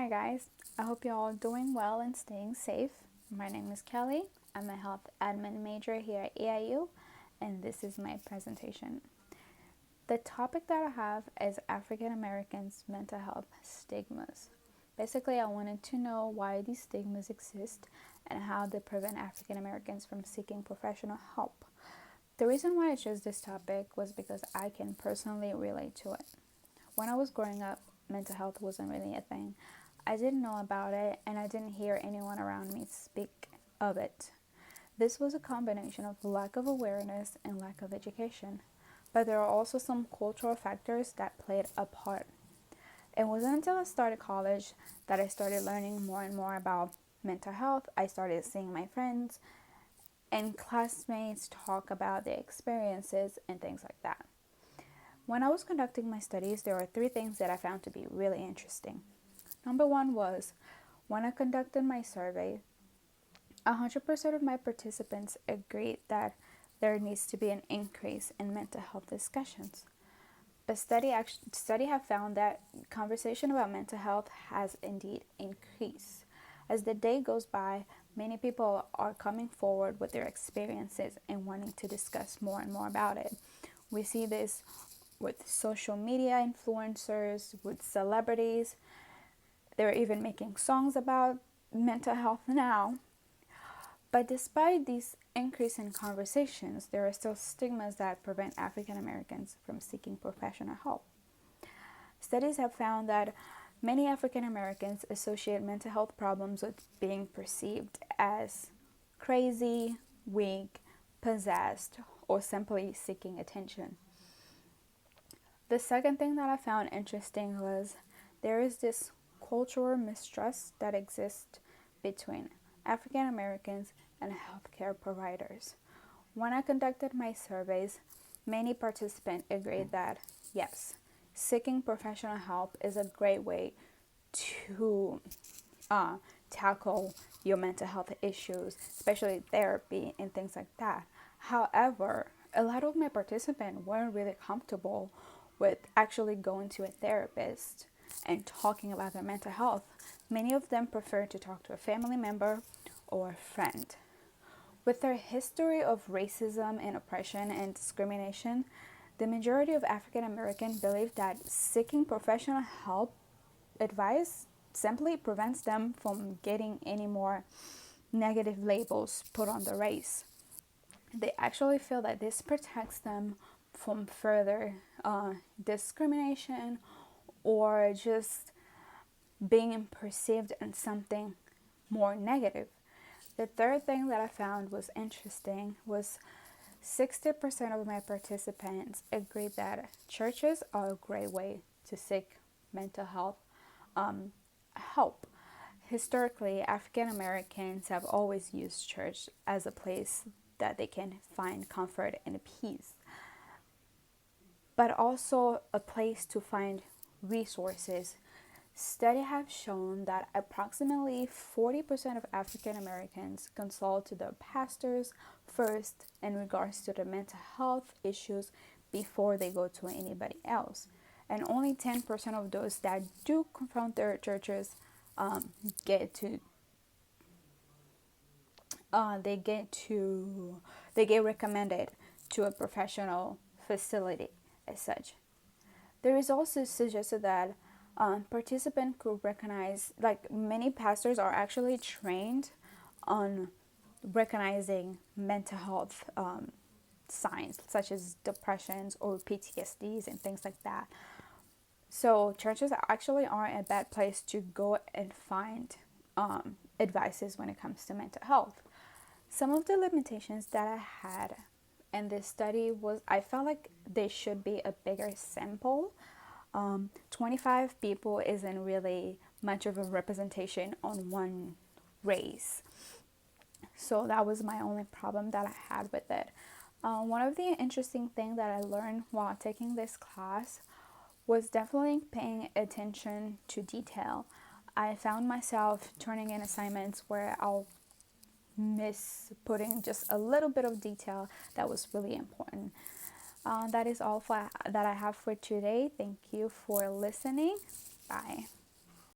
Hi guys, I hope you're all doing well and staying safe. My name is Kelly. I'm a health admin major here at AIU, and this is my presentation. The topic that I have is African Americans' mental health stigmas. Basically, I wanted to know why these stigmas exist and how they prevent African Americans from seeking professional help. The reason why I chose this topic was because I can personally relate to it. When I was growing up, mental health wasn't really a thing. I didn't know about it, and I didn't hear anyone around me speak of it. This was a combination of lack of awareness and lack of education. But there are also some cultural factors that played a part. It wasn't until I started college that I started learning more and more about mental health. I started seeing my friends and classmates talk about their experiences and things like that. When I was conducting my studies, there were three things that I found to be really interesting. Number one was, when I conducted my survey, 100% of my participants agreed that there needs to be an increase in mental health discussions. But study have found that conversation about mental health has indeed increased. As the day goes by, many people are coming forward with their experiences and wanting to discuss more and more about it. We see this with social media influencers, with celebrities. They're even making songs about mental health now. But despite these increase in conversations, there are still stigmas that prevent African Americans from seeking professional help. Studies have found that many African Americans associate mental health problems with being perceived as crazy, weak, possessed, or simply seeking attention. The second thing that I found interesting was there is this cultural mistrust that exists between African Americans and healthcare providers. When I conducted my surveys, many participants agreed that yes, seeking professional help is a great way to tackle your mental health issues, especially therapy and things like that. However, a lot of my participants weren't really comfortable with actually going to a therapist and talking about their mental health. Many of them prefer to talk to a family member or a friend. With their history of racism and oppression and discrimination, the majority of African Americans believe that seeking professional help advice simply prevents them from getting any more negative labels put on the race. They actually feel that this protects them from further discrimination or just being perceived as something more negative. The third thing that I found was interesting was 60% of my participants agreed that churches are a great way to seek mental health help. Historically, African Americans have always used church as a place that they can find comfort and peace, but also a place to find resources. Studies have shown that approximately 40% of African Americans consult their pastors first in regards to their mental health issues before they go to anybody else. And only 10% of those that do confront their churches get recommended to a professional facility as such. There is also suggested that participants could recognize, like many pastors are actually trained on recognizing mental health signs such as depressions or PTSDs and things like that. So churches actually aren't a bad place to go and find advices when it comes to mental health. Some of the limitations that I had in this study was I felt like there should be a bigger sample. 25 people isn't really much of a representation on one race. So that was my only problem that I had with it. One of the interesting things that I learned while taking this class was definitely paying attention to detail. I found myself turning in assignments where I'll miss putting just a little bit of detail that was really important. That is all that I have for today. Thank you for listening. Bye.